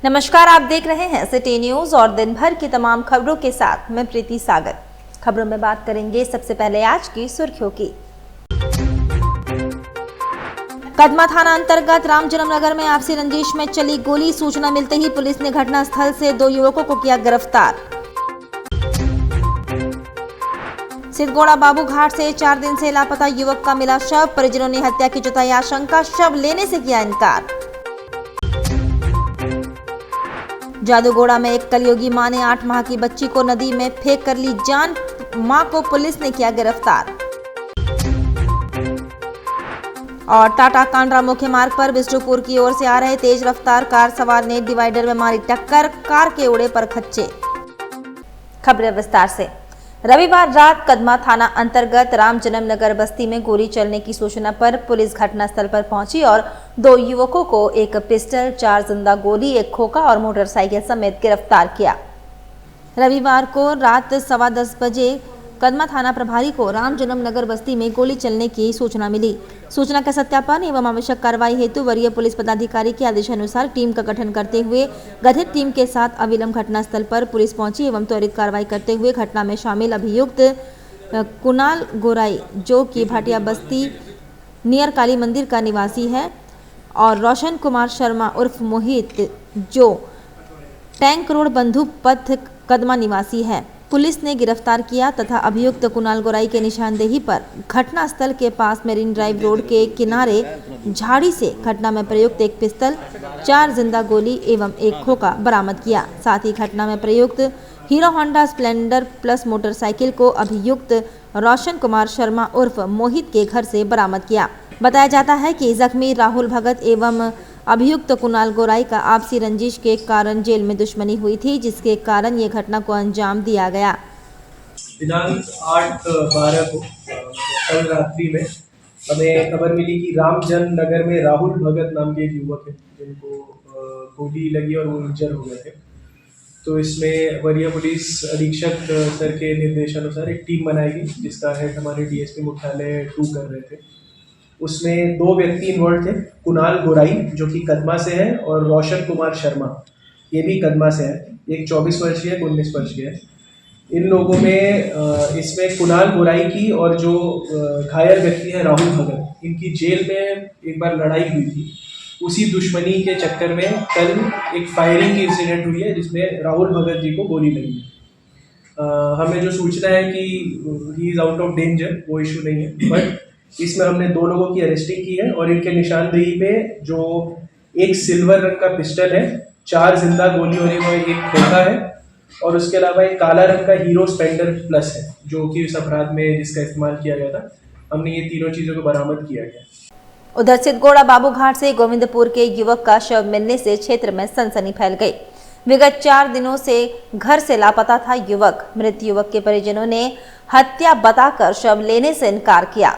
नमस्कार, आप देख रहे हैं सिटी न्यूज और दिन भर की तमाम खबरों के साथ मैं प्रीति सागर। खबरों में बात करेंगे सबसे पहले आज की सुर्खियों की। कदमा थाना अंतर्गत राम जन्म नगर में आपसी रंजिश में चली गोली। सूचना मिलते ही पुलिस ने घटनास्थल से 2 युवकों को किया गिरफ्तार। सिद्धगोड़ा बाबू घाट से 4 दिन से लापता युवक का मिला शव। परिजनों ने हत्या की जताई आशंका, शव लेने से किया इनकार। जादूगोड़ा में एक कलयुगी मां ने 8 माह की बच्ची को नदी में फेंक कर ली जान। मां को पुलिस ने किया गिरफ्तार। और टाटा कांड्रा मुख्य मार्ग पर बिष्टुपुर की ओर से आ रहे तेज रफ्तार कार सवार ने डिवाइडर में मारी टक्कर, कार के उड़े पर खच्चे। खबरें विस्तार से। रविवार रात कदमा थाना अंतर्गत राम जन्म नगर बस्ती में गोली चलने की सूचना पर पुलिस घटनास्थल पर पहुंची और 2 युवकों को एक पिस्टल, 4 जिंदा गोली, एक खोखा और मोटरसाइकिल समेत गिरफ्तार किया। रविवार को रात 10:15 बजे कदमा थाना प्रभारी को राम जन्म नगर बस्ती में गोली चलने की सूचना मिली। सूचना का सत्यापन एवं आवश्यक कार्रवाई हेतु वरीय पुलिस पदाधिकारी के आदेशानुसार टीम का गठन करते हुए गठित टीम के साथ अविलंब घटनास्थल पर पुलिस पहुंची एवं त्वरित कार्रवाई करते हुए घटना में शामिल अभियुक्त कुणाल गोराई, जो कि भाटिया बस्ती नियर काली मंदिर का निवासी है, और रोशन कुमार शर्मा उर्फ मोहित, जो टैंक रोड बंधु पथ कदमा निवासी है, पुलिस ने गिरफ्तार किया तथा अभियुक्त कुणाल गोराई के निशानदेही पर घटनास्थल के पास मेरीन ड्राइव रोड के किनारे झाड़ी से घटना में प्रयुक्त एक पिस्तल, 4 जिंदा गोली एवं एक खोखा बरामद किया। साथ ही घटना में प्रयुक्त hero Honda Splendor plus motorcycle को अभियुक्त रोशन कुमार शर्मा उर्फ मोहित के घर से बरामद किया। बताया जाता है कि जख्मी राहुल भगत एवं अभियुक्त कुणाल गोराई का आपसी रंजिश के कारण जेल में दुश्मनी हुई थी, जिसके कारण ये घटना को अंजाम दिया गया। दिनांक 8/12 को कल रात्रि में हमें खबर मिली कि रामजन्म नगर में राहुल भगत नाम के एक युवक है जिनको गोली लगी और वो इंजर हो गए थे। तो इसमें वरीय पुलिस अधीक्षक सर के निर्देशानुसार एक टीम बनाई गई, जिसका हेड हमारे डीएसपी मुख्यालय 2 कर रहे थे। उसमें 2 व्यक्ति इन्वॉल्व थे, कुणाल गोराई जो कि कदमा से है और रोशन कुमार शर्मा, ये भी कदमा से है। एक 24 वर्षीय है, 19 वर्षीय है। इन लोगों में इसमें कुणाल गोराई की और जो घायल व्यक्ति है राहुल भगत, इनकी जेल में एक बार लड़ाई हुई थी। उसी दुश्मनी के चक्कर में कल एक फायरिंग की इंसिडेंट हुई है, जिसमें राहुल भगत जी को गोली लगी है। हमें जो सूचना है कि he is out of danger, वो इशू नहीं है, बट इसमें हमने 2 लोगों की अरेस्टिंग की है और इनके निशानदेही पे जो एक सिल्वर रंग का पिस्टल है, 4 जिंदा गोली और एक खोखा है, और उसके अलावा एक काला रंग का हीरो स्प्लेंडर प्लस है, जो कि इस अपराध में जिसका इस्तेमाल किया गया था। हमने ये तीनों चीज़ों को बरामद किया गया। उधर सिद्धगोड़ा बाबू घाट से गोविंदपुर के युवक का शव मिलने से क्षेत्र में सनसनी फैल गई। विगत 4 दिनों से घर से लापता था युवक। मृत युवक के परिजनों ने हत्या बताकर शव लेने से इनकार किया।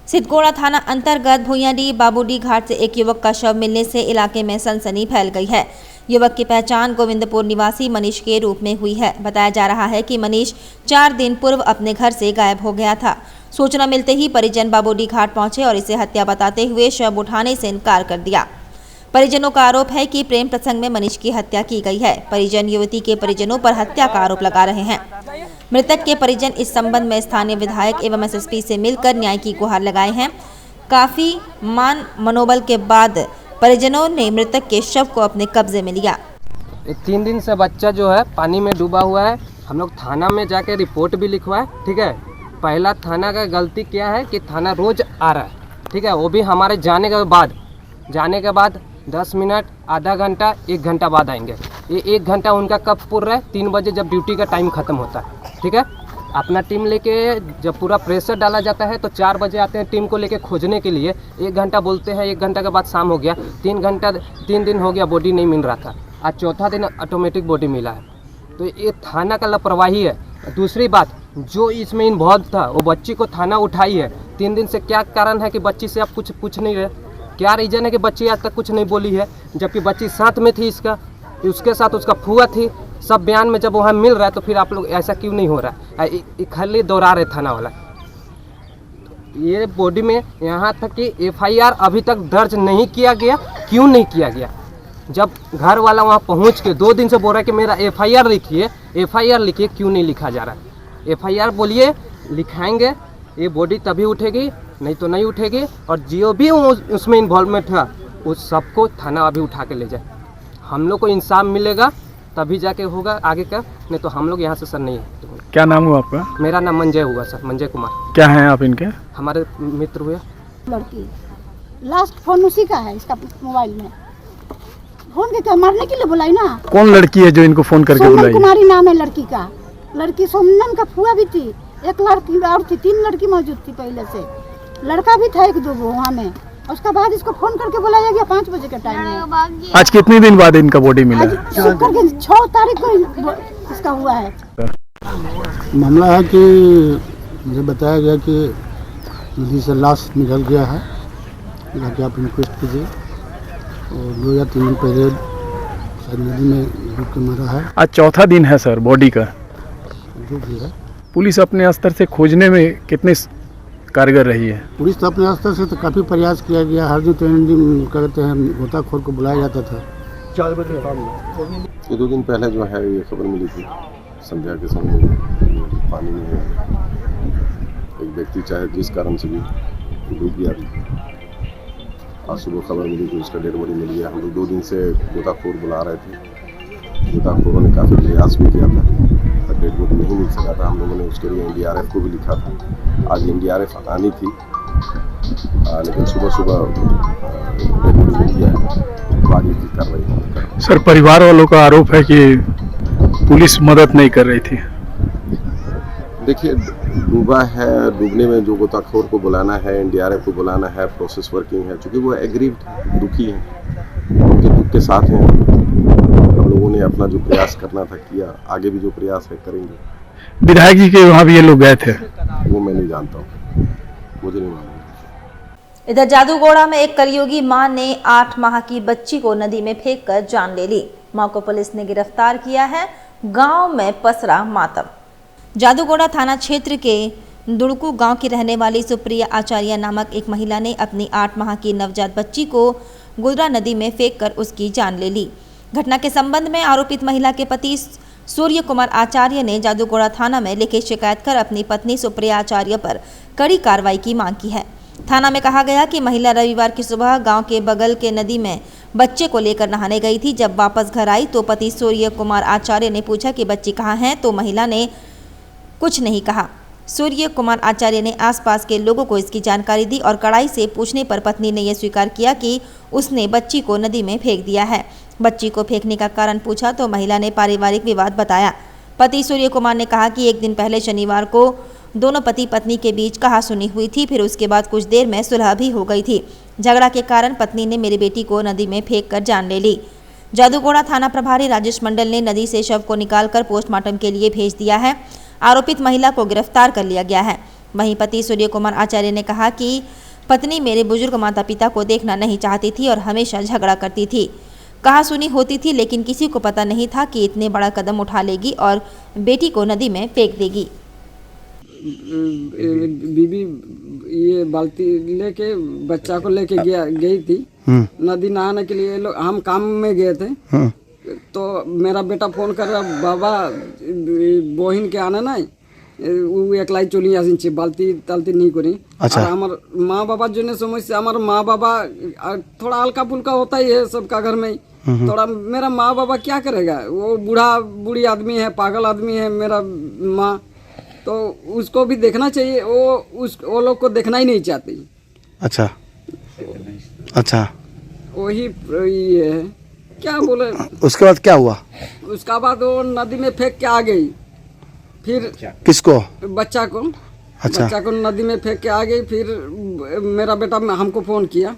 सिद्धगोड़ा थाना अंतर्गत भुइयाडी बाबूडी घाट से एक युवक का शव मिलने से इलाके में सनसनी फैल गई है। युवक की पहचान गोविंदपुर निवासी मनीष के रूप में हुई है। बताया जा रहा है कि मनीष 4 दिन पूर्व अपने घर से गायब हो गया था। सूचना मिलते ही परिजन बाबूडी घाट पहुंचे और इसे हत्या बताते हुए शव उठाने से इनकार कर दिया। परिजनों का आरोप है कि प्रेम प्रसंग में मनीष की हत्या की गई है। परिजन युवती के परिजनों पर हत्या का आरोप लगा रहे हैं। मृतक के परिजन इस संबंध में स्थानीय विधायक एवं एसएसपी से मिलकर न्याय की गुहार लगाए हैं। काफी मनोबल के बाद परिजनों ने मृतक के शव को अपने कब्जे में लिया। 3 दिन से बच्चा जो है पानी में डूबा हुआ है। हम लोग थाना में जाके रिपोर्ट भी लिखवाए, ठीक है। पहला थाना का गलती क्या है कि थाना रोज आ रहा है, ठीक है, वो भी हमारे जाने के बाद 10 मिनट, आधा घंटा, 1 घंटा बाद आएंगे। ये 1 घंटा उनका कब पूरा है? 3 बजे जब ड्यूटी का टाइम ख़त्म होता है, ठीक है। अपना टीम लेके जब पूरा प्रेशर डाला जाता है तो 4 बजे आते हैं टीम को लेके खोजने के लिए। 1 घंटा बोलते हैं, 1 घंटा के बाद शाम हो गया। 3 दिन हो गया, बॉडी नहीं मिल रहा था। आज 4था दिन ऑटोमेटिक बॉडी मिला है। तो ये थाना का लापरवाही है। दूसरी बात, जो इसमें इन्वॉल्व था वो बच्ची को थाना उठाई है। 3 दिन से क्या कारण है कि बच्ची से आप कुछ पूछ नहीं रहे? क्या रीज़न है कि बच्ची आज तक कुछ नहीं बोली है, जबकि बच्ची साथ में थी इसका, उसके साथ उसका फुआ थी। सब बयान में जब वहाँ मिल रहा है तो फिर आप लोग ऐसा क्यों नहीं हो रहा है? खाली दोहरा रहे थाना वाला। ये बॉडी में यहाँ तक कि एफआईआर अभी तक दर्ज नहीं किया गया। क्यों नहीं किया गया? जब घर वाला वहाँ पहुँच के 2 दिन से बोल रहा है कि मेरा FIR लिखिए, FIR लिखिए, क्यों नहीं लिखा जा रहा है? FIR बोलिए, लिखाएंगे, ये बॉडी तभी उठेगी, नहीं तो नहीं उठेगी। और जो भी उसमें इन्वॉल्वमेंट था उस सबको थाना अभी उठा के ले जाए। हम लोग को इंसाफ मिलेगा तभी जाके होगा आगे का, नहीं तो हम लोग यहाँ से सर नहीं है। क्या नाम हुआ आपका? मेरा नाम मंजय हुआ सर, मंजय कुमार। क्या हैं आप इनके? हमारे मित्र हुए। लड़की लास्ट फोन उसी का है, इसका मोबाइल में फोन के मारने के लिए बुलाई ना। कौन लड़की है जो इनको फोन करके सोनम बुलाई? कुमारी नाम है लड़की का। लड़की सोनम का फुआ भी थी, एक लड़की और थी, 3 लड़की मौजूद थी पहले से। लड़का भी था 1-2 वहाँ में। उसके बाद इसको फोन करके बुलाया गया 5 बजे के टाइम में। आज कितने दिन बाद इनका बॉडी मिला? शुक्र के 6 तारीख को इसका हुआ है। मामला है कि मुझे बताया गया कि नदी से लाश निकल गया है, जाके आप इंक्वेस्ट कीजिए। और 2 या 3 दिन पहले शायद नदी में डूब के मरा है। आज चौथा दिन है सर बॉडी का। जो भी है, पुलिस अपने स्तर से खोजने में कितनी कारगर रही है? पुलिस तो अपने स्तर से तो काफ़ी प्रयास किया गया। हर जो ट्रेन क्या कहते हैं गोताखोर को बुलाया जाता था। 4 बजे ये 2 दिन पहले जो है ये खबर मिली थी संध्या के समय पानी में एक व्यक्ति चाहे जिस कारण से भी डूब गया। आज सुबह खबर मिली कि उसका डेड बॉडी मिल गया। हम लोग 2 दिन से गोताखोर बुला रहे थे, गोताखोरों ने काफ़ी प्रयास भी किया था, पर डेड बॉडी नहीं मिल सका था। हम लोगों ने उसके लिए NDRF को भी लिखा था। आज NDRF आनी थी, लेकिन सुबह डेड बॉडी मिल गया है, तो आगे की कार्रवाई। सर परिवार वालों का आरोप है कि पुलिस मदद नहीं कर रही थी। देखिए डूबा है, डूबने में जो गोताखोर को बुलाना है, NDRF को बुलाना है, प्रोसेस वर्किंग है, क्योंकि वो एग्रीव्ड दुखी हैं, उनके दुख के साथ हैं। हम लोगों ने अपना जो प्रयास करना था किया, आगे भी जो प्रयास है करेंगे। विधायक जी के वहाँ भी ये लोग गए थे? वो मैं नहीं जानता हूँ, मुझे नहीं मालूम। इधर जादूगोड़ा में एक कलयुगी मां ने 8 माह की बच्ची को नदी में फेंककर जान ले ली। मां को पुलिस ने गिरफ्तार किया है। गांव में पसरा मातम। जादूगोड़ा थाना क्षेत्र के दुड़कू गांव की रहने वाली सुप्रिया आचार्य नामक एक महिला ने अपनी 8 माह की नवजात बच्ची को गुजरा नदी में फेंककर उसकी जान ले ली। घटना के संबंध में आरोपित महिला के पति सूर्य कुमार आचार्य ने जादूगोड़ा थाना में लिखित शिकायत कर अपनी पत्नी सुप्रिया आचार्य पर कड़ी कार्रवाई की मांग की है। थाना में कहा गया कि महिला रविवार की सुबह गांव के बगल के नदी में बच्चे को लेकर नहाने गई थी। जब वापस घर आई तो पति सूर्य कुमार आचार्य ने पूछा कि बच्ची कहाँ है, तो महिला ने कुछ नहीं कहा। सूर्य कुमार आचार्य ने आसपास के लोगों को इसकी जानकारी दी और कड़ाई से पूछने पर पत्नी ने यह स्वीकार किया कि उसने बच्ची को नदी में फेंक दिया है। बच्ची को फेंकने का कारण पूछा तो महिला ने पारिवारिक विवाद बताया। पति सूर्य कुमार ने कहा कि 1 दिन पहले शनिवार को दोनों पति पत्नी के बीच कहासुनी हुई थी, फिर उसके बाद कुछ देर में सुलह भी हो गई थी। झगड़ा के कारण पत्नी ने मेरी बेटी को नदी में फेंककर जान ले ली। जादूगोड़ा थाना प्रभारी राजेश मंडल ने नदी से शव को निकालकर पोस्टमार्टम के लिए भेज दिया है। आरोपित महिला को गिरफ्तार कर लिया गया है। वहीं पति सूर्य कुमार आचार्य ने कहा कि पत्नी मेरे बुजुर्ग माता पिता को देखना नहीं चाहती थी और हमेशा झगड़ा करती थी, कहासुनी होती थी, लेकिन किसी को पता नहीं था कि इतने बड़ा कदम उठा लेगी और बेटी को नदी में फेंक देगी। बीबी ये बाल्टी लेके बच्चा को लेके गई थी नदी नहाने के लिए। लोग हम काम में गए थे तो मेरा बेटा फोन कर रहा, बाबा बहिन के आना ना वो एकलाई चली आसी बाल्टी ताल्टी नहीं करी। अच्छा। हमार माँ बाबा जो समस्या, हमारे माँ बाबा थोड़ा हल्का फुल्का होता ही है सबका घर में। थोड़ा मेरा माँ बाबा क्या करेगा, वो बूढ़ी आदमी है, पागल आदमी है मेरा माँ, तो उसको भी देखना चाहिए। वो लोग को देखना ही नहीं चाहती। अच्छा अच्छा, वही ये है, क्या बोले। उसके बाद क्या हुआ? उसका बाद वो नदी में फेंक के आ गई। फिर किसको? बच्चा को। अच्छा। बच्चा को नदी में फेंक के आ गई। फिर मेरा बेटा हमको फोन किया।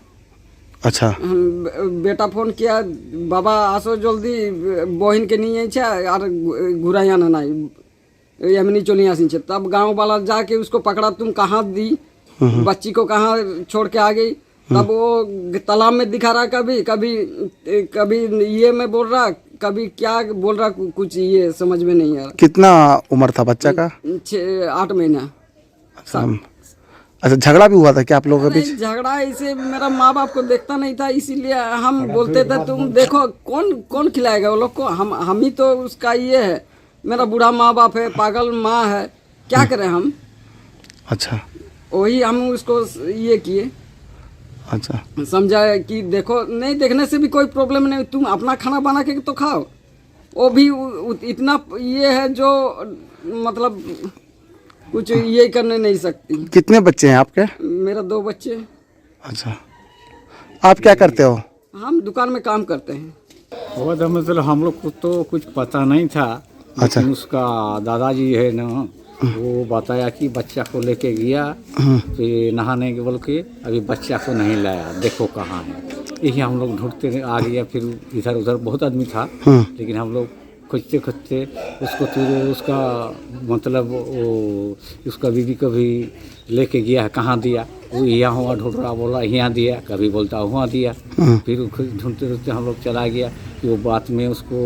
अच्छा। बेटा फोन किया, बाबा आसो जल्दी बहन के नहीं यार घुराया ना एमनी चली आसी। तब गांव वाला जाके उसको पकड़ा, तुम कहाँ दी बच्ची को, कहाँ छोड़ के आ गई। तब वो तालाब में दिखा रहा, कभी ये में बोल रहा, कभी क्या बोल रहा, कुछ ये समझ में नहीं आ रहा। कितना उम्र था बच्चा का? 8 महीना। अच्छा, झगड़ा भी हुआ था क्या आप लोगों के बीच? नहीं, झगड़ा ऐसे मेरा माँ बाप को देखता नहीं था, इसीलिए हम बोलते थे तुम देखो कौन कौन खिलाएगा वो लोग को, हम ही तो उसका ये है, मेरा बूढ़ा माँ बाप है, पागल माँ है, क्या करें हम। अच्छा वही हम उसको ये किए, अच्छा समझाए कि देखो नहीं देखने से भी कोई प्रॉब्लम नहीं, तुम अपना खाना बना के तो खाओ। वो भी इतना ये है जो मतलब कुछ ये करने नहीं सकती। कितने बच्चे हैं आपके? मेरा 2 बच्चे। अच्छा, आप क्या करते हो? हम दुकान में काम करते हैं। वो तो मतलब हम लोग को तो कुछ पता नहीं था। अच्छा। लेकिन उसका दादाजी है ना, वो बताया कि बच्चा को लेके गया, फिर नहाने के बोल के अभी बच्चा को नहीं लाया, देखो कहाँ है। यही हम लोग ढूंढते आ गया, फिर इधर उधर बहुत आदमी था, लेकिन हम लोग खोजते खोजते उसको, फिर उसका मतलब वो उसका बीवी को भी लेके गया है, कहाँ दिया, वो यहाँ हुआ ढूंढ रहा, बोला यहाँ दिया, कभी बोलता वहाँ दिया। फिर ढूंढते ढूंढते हम लोग चला गया कि वो बात में उसको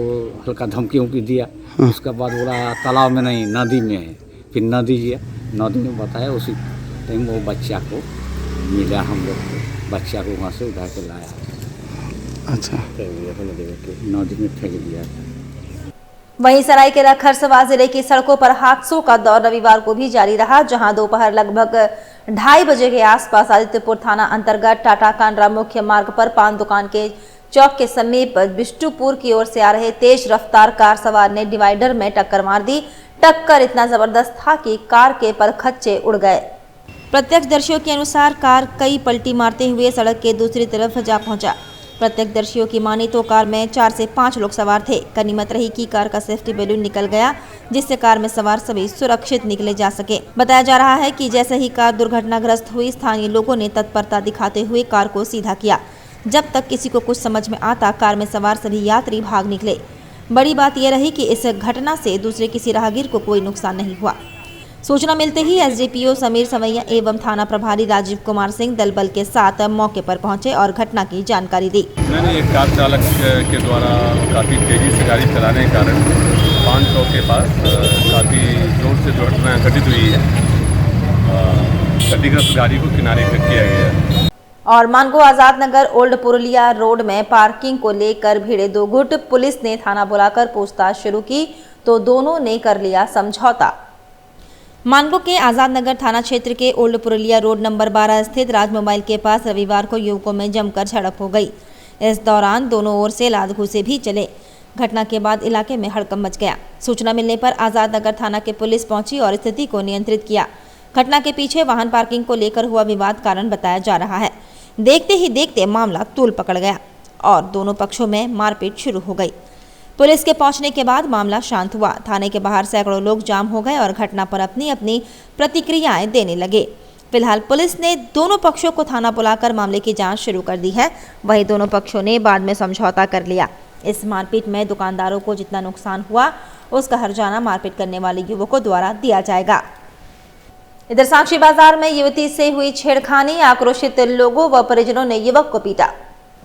हल्का धमकी उमकी दिया। उसका बाद बोला तालाब में नहीं नदी में है, फिर नदी गया, नदी में बताया, उसी टाइम वो बच्चा को मिला, हम लोग को बच्चा को वहाँ से उठा के लाया। अच्छा, नदी में फेंक दिया। वहीं सरायकेला खरसवां जिले की सड़कों पर हादसों का दौर रविवार को भी जारी रहा, जहां दोपहर लगभग 2:30 बजे के आसपास आदित्यपुर थाना अंतर्गत टाटा कांड्रा मुख्य मार्ग पर पान दुकान के चौक के समीप बिष्टुपुर की ओर से आ रहे तेज रफ्तार कार सवार ने डिवाइडर में टक्कर मार दी। टक्कर इतना जबरदस्त था कि कार के परखच्चे उड़ गए। प्रत्यक्षदर्शियों के अनुसार कार कई पलटी मारते हुए सड़क के दूसरी तरफ जा पहुंचा। प्रत्यक्षदर्शियों की मानी तो कार में 4 से 5 लोग सवार थे। गनीमत रही कि कार का सेफ्टी बैलून निकल गया, जिससे कार में सवार सभी सुरक्षित निकले जा सके। बताया जा रहा है कि जैसे ही कार दुर्घटनाग्रस्त हुई, स्थानीय लोगों ने तत्परता दिखाते हुए कार को सीधा किया। जब तक किसी को कुछ समझ में आता, कार में सवार सभी यात्री भाग निकले। बड़ी बात यह रही कि इस घटना से दूसरे किसी राहगीर को कोई नुकसान नहीं हुआ। सूचना मिलते ही एसडीपीओ समीर सवैया एवं थाना प्रभारी राजीव कुमार सिंह दल बल के साथ मौके पर पहुंचे और घटना की जानकारी दी। मैंने एक कार चालक के द्वारा काफ़ी तेज़ी से गाड़ी चलाने के कारण 500 के पास काफ़ी जोर से दुर्घटना घटित हुई है। क्षतिग्रस्त गाड़ी को किनारे कर किया गया है। और मानगो आजाद नगर ओल्ड पुरुलिया रोड में पार्किंग को लेकर भिड़े 2 गुट। पुलिस ने थाना बुलाकर पूछताछ शुरू की तो दोनों ने कर लिया समझौता। मानगो के आजाद नगर थाना क्षेत्र के ओल्ड पुरुलिया रोड नंबर 12 स्थित राज मोबाइल के पास रविवार को युवकों में जमकर झड़प हो गई। इस दौरान दोनों ओर से लात घूंसे भी चले। घटना के बाद इलाके में हड़कंप मच गया। सूचना मिलने पर आजाद नगर थाना के पुलिस पहुंची और स्थिति को नियंत्रित किया। घटना के पीछे वाहन पार्किंग को लेकर हुआ विवाद कारण बताया जा रहा है। देखते ही देखते मामला तूल पकड़ गया और दोनों पक्षों में मारपीट शुरू हो गई। पुलिस के पहुंचने के बाद मामला शांत हुआ। थाने के बाहर सैकड़ों लोग जाम हो गए और घटना पर अपनी अपनी प्रतिक्रियाएं देने लगे। फिलहाल पुलिस ने दोनों पक्षों को थाना बुलाकर मामले की जांच शुरू कर दी है। वहीं दोनों पक्षों ने बाद में समझौता कर लिया। इस मारपीट में दुकानदारों को जितना नुकसान हुआ, उसका हर्जाना मारपीट करने वाले युवकों द्वारा दिया जाएगा। इधर साक्षी बाजार में युवती से हुई छेड़खानी, आक्रोशित लोगों व परिजनों ने युवक को पीटा।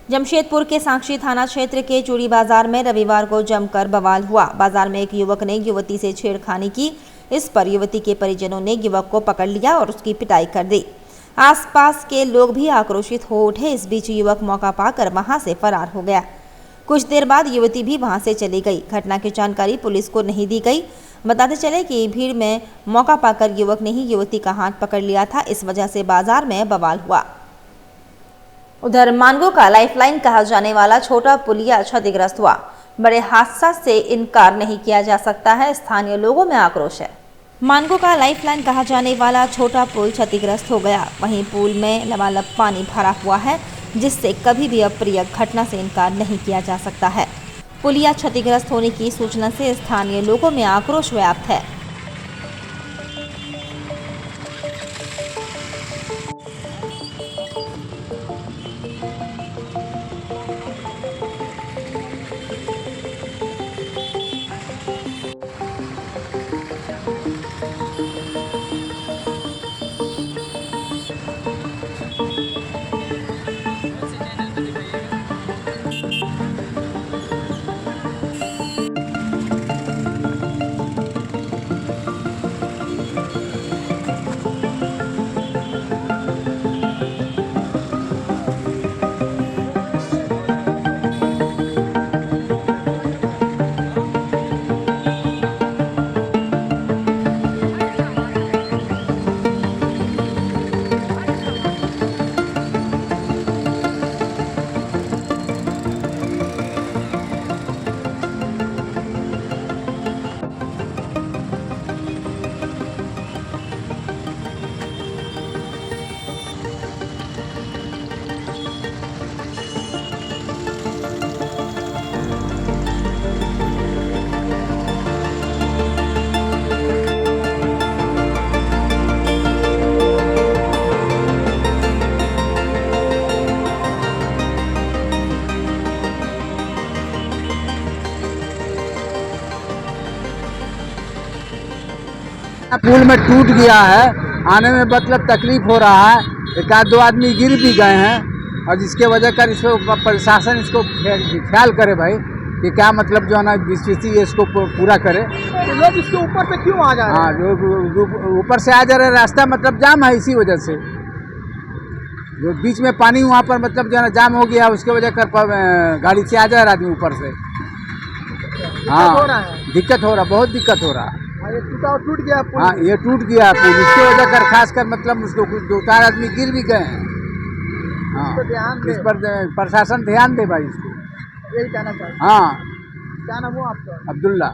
जमशेदपुर के साक्षी थाना क्षेत्र के चूड़ी बाजार में रविवार को जमकर बवाल हुआ। बाजार में एक युवक ने युवती से छेड़खानी की। इस पर युवती के परिजनों ने युवक को पकड़ लिया और उसकी पिटाई कर दी। आसपास के लोग भी आक्रोशित हो उठे। इस बीच युवक मौका पाकर वहां से फरार हो गया। कुछ देर बाद युवती भी वहां से चली गई। घटना की जानकारी पुलिस को नहीं दी गई। बताते चले कि भीड़ में मौका पाकर युवक ने ही युवती का हाथ पकड़ लिया था। इस वजह से बाजार में बवाल हुआ। उधर मानगो का लाइफलाइन कहा जाने वाला छोटा पुलिया क्षतिग्रस्त हुआ। बड़े हादसा से इनकार नहीं किया जा सकता है। स्थानीय लोगों में आक्रोश है। मानगो का लाइफलाइन कहा जाने वाला छोटा पुल क्षतिग्रस्त हो गया। वहीं पुल में लबालब पानी भरा हुआ है, जिससे कभी भी अप्रिय घटना से इनकार नहीं किया जा सकता है। पुलिया क्षतिग्रस्त होने की सूचना से स्थानीय लोगों में आक्रोश व्याप्त है। पुल में टूट गया है, आने में मतलब तकलीफ हो रहा है। एक आध दो आदमी गिर भी गए हैं और जिसके वजह कर इसको प्रशासन इसको ख्याल करे भाई कि क्या मतलब जो है ना बीसीसी इसको पूरा करे। तो लोग इसके ऊपर से क्यों आ जा रहे हैं? हाँ, जो ऊपर से आ जा रहे, रास्ता मतलब जाम है, इसी वजह से जो बीच में पानी वहाँ पर मतलब जो है ना जाम हो गया, उसके वजह कर गाड़ी से आ जा रहा आदमी ऊपर से। हाँ, हो रहा है, दिक्कत हो रहा, बहुत दिक्कत हो रहा। ये टूट गया पुल। हाँ, ये टूट गया पुल, इसके वजह कर खास कर मतलब उसको कुछ 2-4 आदमी गिर भी गए हैं। हाँ, इस पर प्रशासन ध्यान दे भाई इसको, यही कहना चाहिए। हाँ, क्या नाम हुआ आपका? अब्दुल्ला।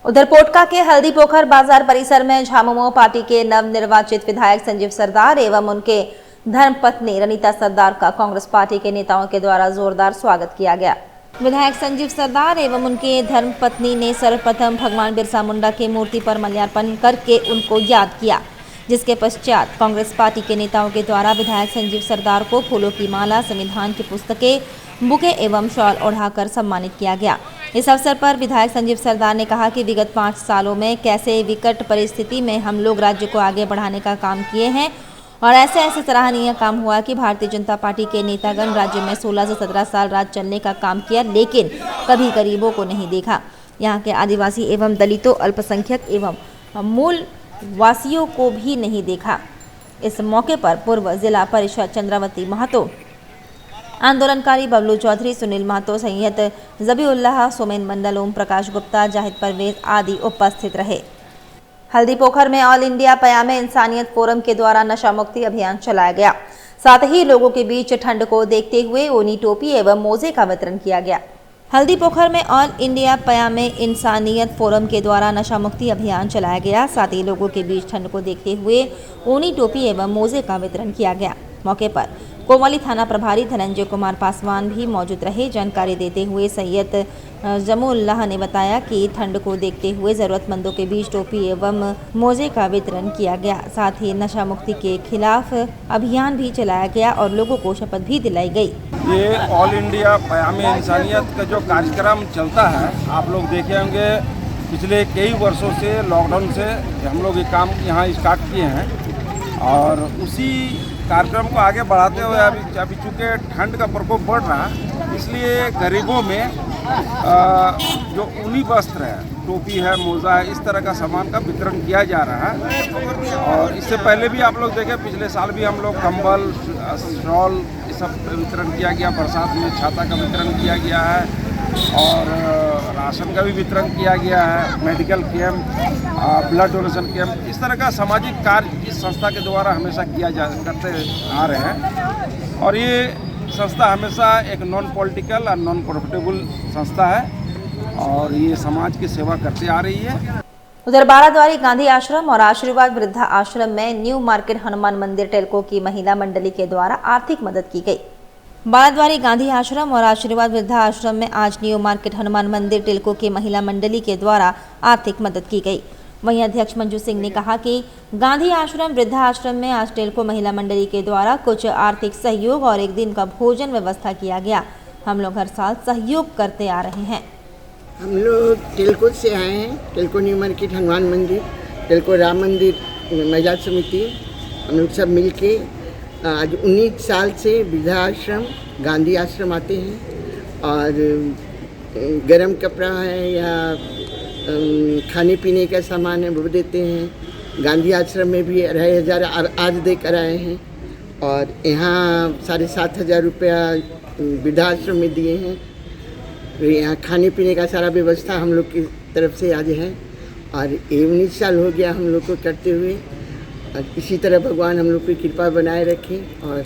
उधर पोटका के हल्दी पोखर बाजार परिसर में झामुमो पार्टी के नवनिर्वाचित विधायक संजीव सरदार एवं उनके धर्मपत्नी रनीता सरदार का कांग्रेस पार्टी के नेताओं के द्वारा जोरदार स्वागत किया गया। विधायक संजीव सरदार एवं उनके धर्मपत्नी ने सर्वप्रथम भगवान बिरसा मुंडा की मूर्ति पर माल्यार्पण करके उनको याद किया, जिसके पश्चात कांग्रेस पार्टी के नेताओं के द्वारा विधायक संजीव सरदार को फूलों की माला, संविधान की पुस्तकें, बुके एवं शॉल ओढ़ाकर सम्मानित किया गया। इस अवसर पर विधायक संजीव सरदार ने कहा कि विगत 5 सालों में कैसे विकट परिस्थिति में हम लोग राज्य को आगे बढ़ाने का काम किए हैं और ऐसे सराहनीय काम हुआ कि भारतीय जनता पार्टी के नेतागण राज्य में 16 से 17 साल राज चलने का काम किया, लेकिन कभी गरीबों को नहीं देखा। यहाँ के आदिवासी एवं दलितों, अल्पसंख्यक एवं मूल वासियों को भी नहीं देखा। इस मौके पर पूर्व जिला परिषद चंद्रावती महतो, आंदोलनकारी बबलू चौधरी, सुनील महतो, सैयद जबीउल्लाह, सोमेन मंडल, ओम प्रकाश गुप्ता, जाहिद परवेज आदि उपस्थित रहे। हल्दी पोखर में ऑल इंडिया पयामे इंसानियत फोरम के द्वारा नशा मुक्ति अभियान चलाया गया। साथ ही लोगों के बीच ठंड को देखते हुए ऊनी टोपी एवं मोजे का वितरण किया गया। हल्दी पोखर में ऑल इंडिया पयामे इंसानियत फोरम के द्वारा नशा मुक्ति अभियान चलाया गया। साथ ही लोगों के बीच ठंड को देखते हुए ऊनी टोपी एवं मोजे का वितरण किया गया। मौके पर कोमली थाना प्रभारी धनंजय कुमार पासवान भी मौजूद रहे। जानकारी देते हुए सैयद जमुल्लाह ने बताया कि ठंड को देखते हुए जरूरतमंदों के बीच टोपी एवं मोजे का वितरण किया गया। साथ ही नशा मुक्ति के खिलाफ अभियान भी चलाया गया और लोगों को शपथ भी दिलाई गई। ये ऑल इंडिया पयामे इंसानियत का जो कार्यक्रम चलता है, आप लोग देखे होंगे पिछले कई वर्षों से लॉकडाउन से हम लोग ये काम यहाँ स्टार्ट किए हैं और उसी कार्यक्रम को आगे बढ़ाते हुए अभी चूँकि ठंड का प्रकोप बढ़ रहा है, इसलिए गरीबों में जो ऊनी वस्त्र है, टोपी है, मोजा है, इस तरह का सामान का वितरण किया जा रहा है। और इससे पहले भी आप लोग देखें, पिछले साल भी हम लोग कंबल, शॉल ये सब वितरण किया गया, बरसात में छाता का वितरण किया गया है और राशन का भी वितरण किया गया है, medical camp, blood donation camp, इस तरह का सामाजिक कार्य इस संस्था के द्वारा हमेशा करते आ रहे हैं। और ये संस्था हमेशा एक नॉन पॉलिटिकल और नॉन प्रॉफिटेबल संस्था है और ये समाज की सेवा करते आ रही है। उधर बाराद्वारी गांधी आश्रम और आशीर्वाद वृद्धा आश्रम में न्यू मार्केट हनुमान मंदिर टेल्को की महिला मंडली के द्वारा आर्थिक मदद की गई। बाराद्वारी गांधी आश्रम और आशीर्वाद वृद्धा आश्रम में आज न्यू मार्केट हनुमान मंदिर टेल्को की महिला मंडली के द्वारा आर्थिक मदद की गई। वहीं अध्यक्ष मंजू सिंह ने कहा कि गांधी आश्रम वृद्धा आश्रम में आज टेल्को महिला मंडली के द्वारा कुछ आर्थिक सहयोग और एक दिन का भोजन व्यवस्था किया गया। हम लोग हर साल सहयोग करते आ रहे हैं। हम लोग टेल्को से आए हैं, टेल्को न्यू मार्केट हनुमान मंदिर, टेल्को राम मंदिर महिला समिति, हम लोग सब मिल के आज 19 साल से वृद्धा आश्रम, गांधी आश्रम आते हैं और गरम कपड़ा है या खाने पीने का सामान है वो देते हैं। गांधी आश्रम में भी 2,500 आज दे कर आए हैं और यहाँ 7,500 रुपया वृद्धाश्रम में दिए हैं। तो यहाँ खाने पीने का सारा व्यवस्था हम लोग की तरफ से आज है और 19 साल हो गया हम लोग को करते हुए और इसी तरह भगवान हम लोग की कृपा बनाए रखे। और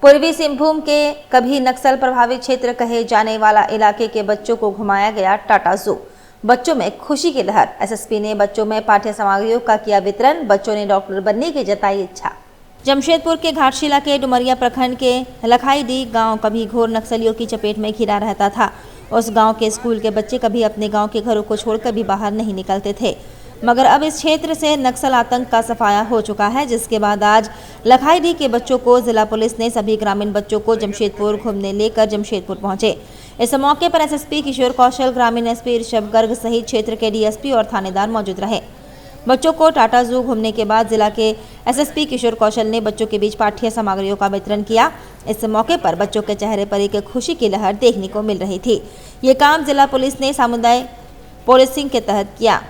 पूर्वी सिंहभूम के कभी नक्सल प्रभावित क्षेत्र कहे जाने वाला इलाके के बच्चों को घुमाया गया टाटा जू। बच्चों में खुशी की लहर। एसएसपी ने बच्चों में पाठ्य सामग्रियों का किया वितरण। बच्चों ने डॉक्टर बनने की जताई इच्छा। जमशेदपुर के घाटशिला के डुमरिया प्रखंड के लखाईडी गांव कभी घोर नक्सलियों की चपेट में घिरा रहता था। उस गांव के स्कूल के बच्चे कभी अपने गांव के घरों को छोड़कर भी बाहर नहीं निकलते थे, मगर अब इस क्षेत्र से नक्सल आतंक का सफाया हो चुका है, जिसके बाद आज लखाईडी के बच्चों को जिला पुलिस ने सभी ग्रामीण बच्चों को जमशेदपुर घूमने लेकर जमशेदपुर पहुंचे। इस मौके पर एसएसपी किशोर कौशल, ग्रामीण एसपी ऋषभ गर्ग सहित क्षेत्र के डीएसपी और थानेदार मौजूद रहे। बच्चों को टाटा जू घूमने के बाद जिला के एसएसपी किशोर कौशल ने बच्चों के बीच पाठ्य सामग्रियों का वितरण किया। इस मौके पर बच्चों के चेहरे पर एक खुशी की लहर देखने को मिल रही थी। ये काम जिला पुलिस ने सामुदायिक पुलिसिंग के तहत किया।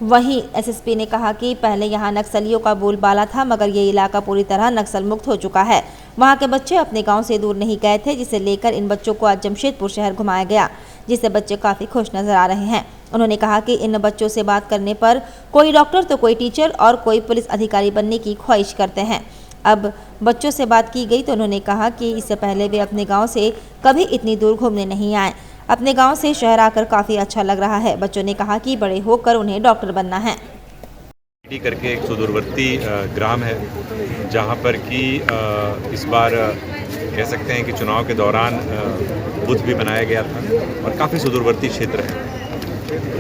वहीं एसएसपी ने कहा कि पहले यहाँ नक्सलियों का बोलबाला था, मगर ये इलाका पूरी तरह नक्सल मुक्त हो चुका है। वहाँ के बच्चे अपने गांव से दूर नहीं गए थे, जिसे लेकर इन बच्चों को आज जमशेदपुर शहर घुमाया गया, जिससे बच्चे काफ़ी खुश नजर आ रहे हैं। उन्होंने कहा कि इन बच्चों से बात करने पर कोई डॉक्टर तो कोई टीचर और कोई पुलिस अधिकारी बनने की ख्वाहिश करते हैं। अब बच्चों से बात की गई तो उन्होंने कहा कि इससे पहले वे अपने गाँव से कभी इतनी दूर घूमने नहीं आए। अपने गांव से शहर आकर काफ़ी अच्छा लग रहा है। बच्चों ने कहा कि बड़े होकर उन्हें डॉक्टर बनना है। करके एक सुदूरवर्ती ग्राम है, जहां पर कि इस बार कह सकते हैं कि चुनाव के दौरान बूथ भी बनाया गया था और काफ़ी सुदूरवर्ती क्षेत्र है।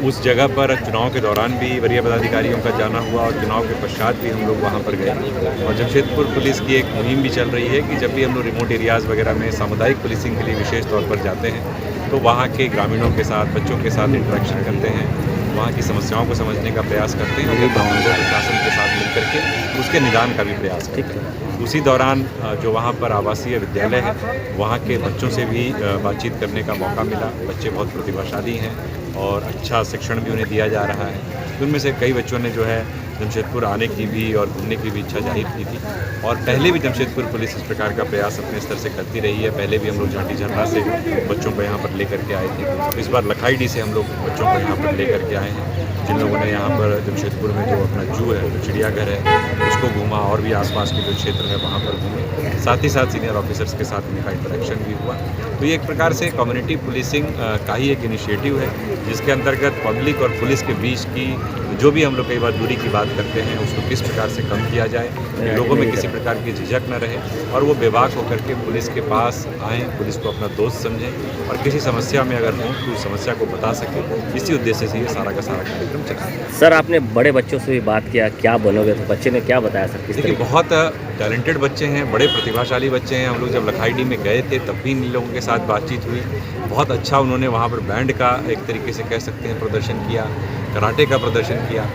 उस जगह पर चुनाव के दौरान भी वरीय पदाधिकारियों का जाना हुआ और चुनाव के पश्चात भी हम लोग वहाँ पर गए। और जमशेदपुर पुलिस की एक मुहिम भी चल रही है कि जब भी हम लोग रिमोट एरियाज़ वगैरह में सामुदायिक पुलिसिंग के लिए विशेष तौर पर जाते हैं तो वहाँ के ग्रामीणों के साथ, बच्चों के साथ इंटरेक्शन करते हैं, वहाँ की समस्याओं को समझने का प्रयास करते हैं और प्रशासन के साथ मिल करके उसके निदान का भी प्रयास करते हैं। उसी दौरान जो वहाँ पर आवासीय विद्यालय है, वहाँ के बच्चों से भी बातचीत करने का मौका मिला। बच्चे बहुत प्रतिभाशाली हैं और अच्छा शिक्षण भी उन्हें दिया जा रहा है। उनमें से कई बच्चों ने जो है जमशेदपुर आने की भी और घूमने की भी इच्छा जाहिर की थी और पहले भी जमशेदपुर पुलिस इस प्रकार का प्रयास अपने स्तर से करती रही है। पहले भी हम लोग झांटी झरना से बच्चों को यहाँ पर लेकर के आए थे। इस बार लखाईडी से हम लोग बच्चों को यहाँ पर लेकर के आए हैं, जिन लोगों ने यहाँ पर जमशेदपुर में जो अपना जू है, जो चिड़ियाघर है, उसको घूमा और भी आसपास के जो क्षेत्र है वहाँ पर घूमे। साथ ही साथ सीनियर ऑफिसर्स के साथ उनका इंटरेक्शन भी हुआ। तो ये एक प्रकार से कम्युनिटी पुलिसिंग का ही एक इनिशिएटिव है, जिसके अंतर्गत पब्लिक और पुलिस के बीच की जो भी हम लोग कई बार दूरी की बात करते हैं उसको किस प्रकार से कम किया जाए, लोगों में किसी प्रकार की झिझक न रहे और वो बेबाक होकर के पुलिस के पास आएँ, पुलिस को अपना दोस्त समझें और किसी समस्या में अगर हों तो उस समस्या को बता सकें। इसी उद्देश्य से ये सारा का सारा कार्यक्रम चला है। सर, आपने बड़े बच्चों से भी बात किया, क्या बनोगे? तो बच्चे ने क्या बताया सर? देखिए, बहुत टैलेंटेड बच्चे हैं, बड़े प्रतिभाशाली बच्चे हैं। हम लोग जब लखाईडी में गए थे तब भी इन लोगों के साथ बातचीत हुई। बहुत अच्छा उन्होंने वहाँ पर बैंड का एक तरीके से कह सकते हैं प्रदर्शन किया, कराटे का प्रदर्शन किया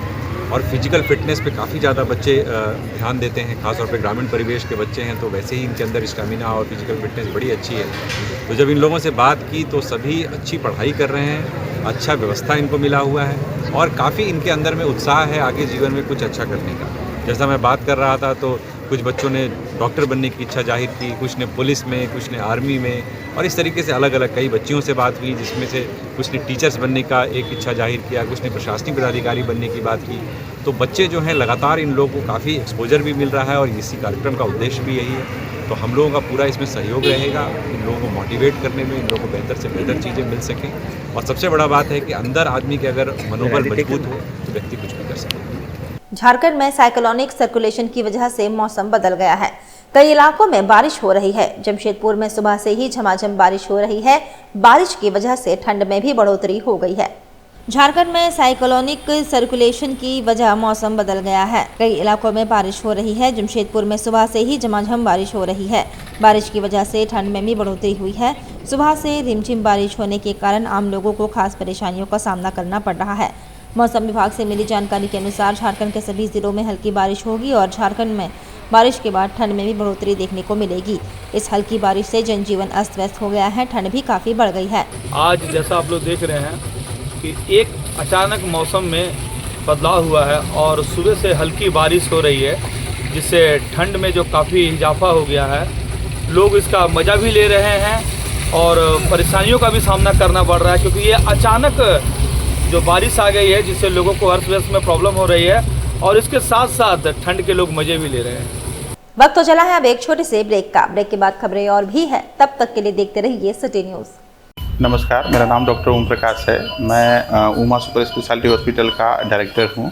और फिजिकल फिटनेस पे काफ़ी ज़्यादा बच्चे ध्यान देते हैं। खासतौर पे ग्रामीण परिवेश के बच्चे हैं तो वैसे ही इनके अंदर स्टैमिना और फिजिकल फिटनेस बड़ी अच्छी है। तो जब इन लोगों से बात की तो सभी अच्छी पढ़ाई कर रहे हैं, अच्छा व्यवस्था इनको मिला हुआ है और काफ़ी इनके अंदर में उत्साह है आगे जीवन में कुछ अच्छा करने का। जैसा मैं बात कर रहा था तो कुछ बच्चों ने डॉक्टर बनने की इच्छा जाहिर की, कुछ ने पुलिस में, कुछ ने आर्मी में और इस तरीके से अलग अलग कई बच्चियों से बात हुई, जिसमें से कुछ ने टीचर्स बनने का एक इच्छा जाहिर किया, कुछ ने प्रशासनिक पदाधिकारी बनने की बात की। तो बच्चे जो हैं लगातार इन लोगों को काफ़ी एक्सपोजर भी मिल रहा है और इसी कार्यक्रम का उद्देश्य भी यही है। तो हम लोगों का पूरा इसमें सहयोग रहेगा, इन लोगों को मोटिवेट करने में, इन लोगों को बेहतर से बेहतर चीज़ें मिल सकें और सबसे बड़ा बात है कि अंदर आदमी के अगर मनोबल मजबूत हो तो व्यक्ति कुछ भी कर सके। झारखंड में साइक्लोनिक सर्कुलेशन की वजह से मौसम बदल गया है। कई इलाकों में बारिश हो रही है। जमशेदपुर में सुबह से ही झमाझम बारिश हो रही है। बारिश की वजह से ठंड में भी बढ़ोतरी हो गई है। झारखंड में साइक्लोनिक सर्कुलेशन की वजह मौसम बदल गया है। कई इलाकों में बारिश हो रही है। जमशेदपुर में सुबह से ही झमाझम बारिश हो रही है। बारिश की वजह से ठंड में भी बढ़ोतरी हुई है। सुबह से रिमझिम बारिश होने के कारण आम लोगों को खास परेशानियों का सामना करना पड़ रहा है। मौसम विभाग से मिली जानकारी के अनुसार झारखंड के सभी जिलों में हल्की बारिश होगी और झारखंड में बारिश के बाद ठंड में भी बढ़ोतरी देखने को मिलेगी। इस हल्की बारिश से जनजीवन अस्त व्यस्त हो गया है, ठंड भी काफ़ी बढ़ गई है। आज जैसा आप लोग देख रहे हैं कि एक अचानक मौसम में बदलाव हुआ है और सुबह से हल्की बारिश हो रही है, जिससे ठंड में जो काफ़ी इजाफा हो गया है। लोग इसका मज़ा भी ले रहे हैं और परेशानियों का भी सामना करना पड़ रहा है, क्योंकि ये अचानक जो बारिश आ गई है जिससे लोगों को अस्त व्यस्त में प्रॉब्लम हो रही है और इसके साथ साथ ठंड के लोग मजे भी ले रहे हैं। वक्त तो चला है अब एक छोटे से ब्रेक का। ब्रेक के बाद खबरें और भी है, तब तक के लिए देखते रहिए सिटी न्यूज़। नमस्कार, मेरा नाम डॉक्टर ओम प्रकाश है। मैं उमा सुपर स्पेशलिटी हॉस्पिटल का डायरेक्टर हूँ।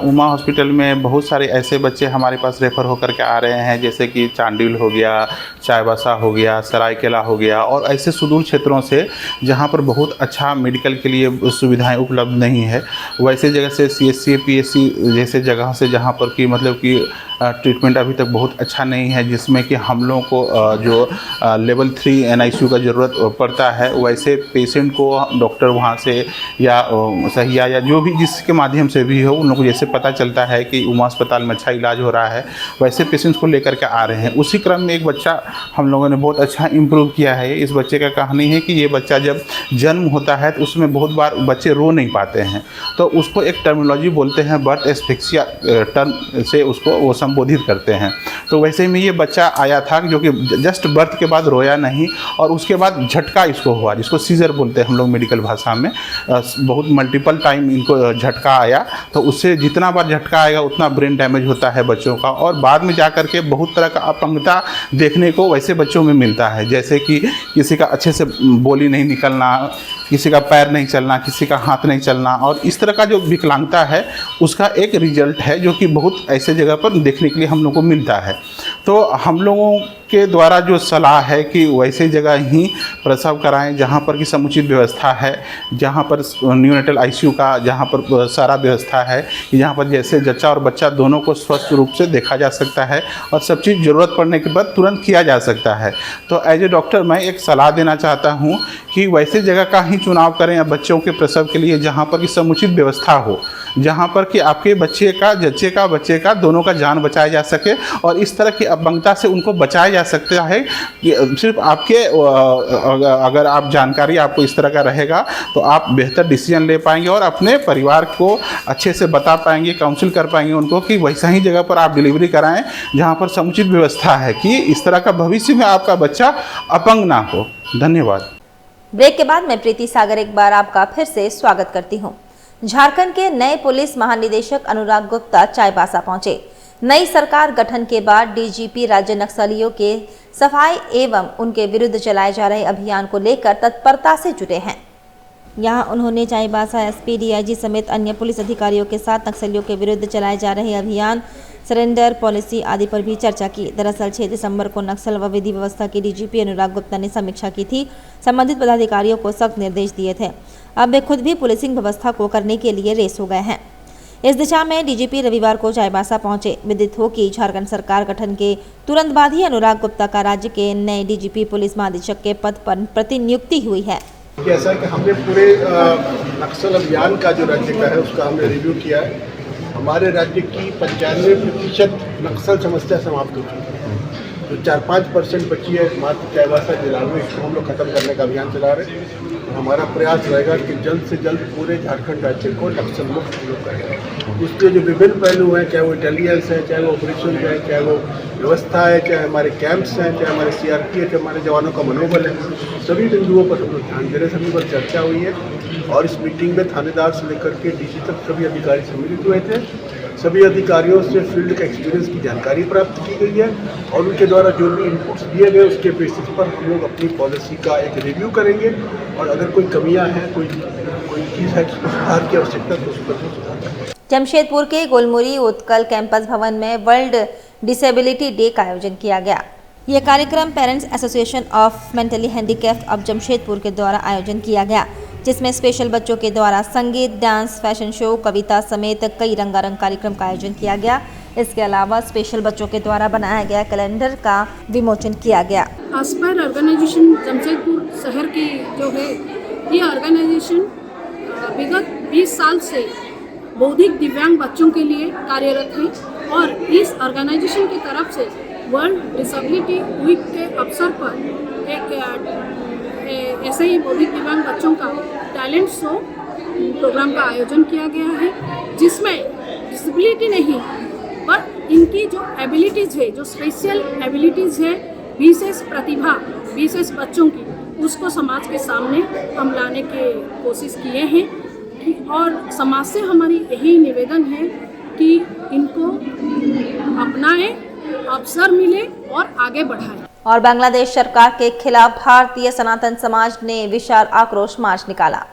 उमा हॉस्पिटल में बहुत सारे ऐसे बच्चे हमारे पास रेफ़र होकर के आ रहे हैं, जैसे कि चांडिल हो गया, चाईबासा हो गया, सरायकेला हो गया और ऐसे सुदूर क्षेत्रों से जहाँ पर बहुत अच्छा मेडिकल के लिए सुविधाएं उपलब्ध नहीं है। वैसे जगह से CSC PSC जैसे जगह से जहाँ पर कि मतलब कि ट्रीटमेंट अभी तक बहुत अच्छा नहीं है, जिसमें कि हम लोगों को जो लेवल 3 NICU का ज़रूरत पड़ता है, वैसे पेशेंट को डॉक्टर वहाँ से या सहिया या जो भी जिसके माध्यम से भी हो, उन लोगों को जैसे पता चलता है कि उमा अस्पताल में अच्छा इलाज हो रहा है, वैसे पेशेंट्स को लेकर के आ रहे हैं। उसी क्रम में एक बच्चा हम लोगों ने बहुत अच्छा इम्प्रूव किया है। इस बच्चे का कहानी है कि ये बच्चा जब जन्म होता है तो उसमें बहुत बार बच्चे रो नहीं पाते हैं, तो उसको एक टर्मिनोलॉजी बोलते हैं, बर्थ एस्फिक्सिया टर्म से उसको वो संबोधित करते हैं। तो वैसे में ये बच्चा आया था जो कि जस्ट बर्थ के बाद रोया नहीं और उसके बाद झटका इसको हुआ, जिसको सीजर बोलते हैं हम लोग मेडिकल भाषा में। बहुत मल्टीपल टाइम इनको झटका आया, तो उससे जितना बार झटका आएगा उतना ब्रेन डैमेज होता है बच्चों का, और बाद में जा कर के बहुत तरह का अपंगता देखने को वैसे बच्चों में मिलता है, जैसे कि किसी का अच्छे से बोली नहीं निकलना, किसी का पैर नहीं चलना, किसी का हाथ नहीं चलना, और इस तरह का जो विकलांगता है उसका एक रिजल्ट है जो कि बहुत ऐसे जगह पर देखने के लिए हम लोग को मिलता है। तो हम लोगों के द्वारा जो सलाह है कि वैसे जगह ही प्रसव कराएं जहां पर कि समुचित व्यवस्था है, जहां पर न्यूनेटल ICU का जहां पर सारा व्यवस्था है, कि जहां पर जैसे जच्चा और बच्चा दोनों को स्वस्थ रूप से देखा जा सकता है और सब चीज़ ज़रूरत पड़ने के बाद तुरंत किया जा सकता है। तो एज ए डॉक्टर मैं एक सलाह देना चाहता हूँ कि वैसे जगह का ही चुनाव करें या बच्चों के प्रसव के लिए जहाँ पर कि समुचित व्यवस्था हो, जहाँ पर कि आपके जच्चे का बच्चे का दोनों का जान बचाया जा सके, और इस तरह की अपंगता से उनको बचाया जा सकता है। सिर्फ आपके अगर आप जानकारी आपको इस तरह का रहेगा तो आप बेहतर डिसीजन ले पाएंगे और अपने परिवार को अच्छे से बता पाएंगे, काउंसिल कर पाएंगे उनको कि वैसा ही जगह पर आप डिलीवरी कराएं जहाँ पर समुचित व्यवस्था है, कि इस तरह का भविष्य में आपका बच्चा अपंग ना हो। धन्यवाद। ब्रेक के बाद मैं प्रीति सागर एक बार आपका फिर से स्वागत करती हूँ। झारखंड के नए पुलिस महानिदेशक अनुराग गुप्ता चाईबासा पहुंचे। नई सरकार गठन के बाद DGP राज्य नक्सलियों के सफाई एवं उनके विरुद्ध चलाए जा रहे अभियान को लेकर तत्परता से जुटे हैं। यहां उन्होंने चाईबासा SP DIG समेत अन्य पुलिस अधिकारियों के साथ नक्सलियों के विरुद्ध चलाए जा रहे अभियान, सरेंडर पॉलिसी आदि पर भी चर्चा की। दरअसल 6 दिसंबर को नक्सल व विधि व्यवस्था के DGP अनुराग गुप्ता ने समीक्षा की थी। संबंधित पदाधिकारियों को सख्त निर्देश दिए थे। अब वे खुद भी पुलिसिंग व्यवस्था को करने के लिए रेस हो गए हैं। इस दिशा में DGP रविवार को चाईबासा पहुंचे। विदित हो कि झारखंड सरकार गठन के तुरंत बाद ही अनुराग गुप्ता का राज्य के नए DGP पुलिस महानिदेशक के पद पर प्रतिनियुक्ति हुई है। ऐसा है कि हमने पूरे नक्सल अभियान का जो राज्य का है उसका हमने रिव्यू किया है। हमारे राज्य की 95% नक्सल समस्या समाप्त हो चुकी है। जो 4-5% बची है मात्र चाईबासा जिला में, इसको हम लोग खत्म करने का अभियान चला रहे हैं। हमारा प्रयास रहेगा कि जल्द से जल्द पूरे झारखंड राज्य को नक्सल मुक्त हम लोग करें। उसके जो विभिन्न पहलू हैं, चाहे वो इंटेलिजेंस है, चाहे वो ऑपरेशन है, चाहे वो व्यवस्था है, चाहे हमारे कैंप्स हैं, चाहे हमारे CRP है, चाहे हमारे जवानों का मनोबल है, सभी बिंदुओं पर हम लोग ध्यान दे रहे, सभी पर चर्चा हुई है। और इस मीटिंग में थानेदार से लेकर के DC तक सभी अधिकारी सम्मिलित हुए थे। सभी अधिकारियों से फील्ड का एक्सपीरियंस की जानकारी प्राप्त की गई है और उनके द्वारा जो भी इनपुट्स दिए गए उसके बेसिस पर हम लोग अपनी पॉलिसी का एक रिव्यू करेंगे, और अगर कोई कमियां हैं, कोई चीज़ है जिसको सुधार की आवश्यकता तो उस पर सुधार करेंगे। जमशेदपुर के गोलमुरी उत्कल कैंपस भवन में वर्ल्ड डिसेबिलिटी डे का आयोजन किया गया। यह कार्यक्रम parents association of mentally handicapped of Jamshedpur के द्वारा आयोजन किया गया, जिसमें स्पेशल बच्चों के द्वारा संगीत, डांस, फैशन शो, कविता समेत कई रंगारंग कार्यक्रम का आयोजन किया गया। इसके अलावा स्पेशल बच्चों के द्वारा बनाया गया कैलेंडर का विमोचन किया गया। आस्पायर ऑर्गेनाइजेशन जमशेदपुर शहर की जो है, ये ऑर्गेनाइजेशन विगत 20 साल से बौद्धिक दिव्यांग बच्चों के लिए कार्यरत है और इस ऑर्गेनाइजेशन की तरफ से वर्ल्ड डिसेबिलिटी वीक के अवसर पर एक ऐसे ही बौद्धिक दिव्यांग बच्चों का टैलेंट शो प्रोग्राम का आयोजन किया गया है, जिसमें डिसेबिलिटी नहीं पर इनकी जो एबिलिटीज़ है, जो स्पेशल एबिलिटीज़ है, विशेष प्रतिभा, विशेष बच्चों की, उसको समाज के सामने हम लाने की कोशिश किए हैं। और समाज से हमारी यही निवेदन है कि इनको अपनाएं, अवसर मिले और आगे बढ़ाएं। और बांग्लादेश सरकार के खिलाफ भारतीय सनातन समाज ने विशाल आक्रोश मार्च निकाला।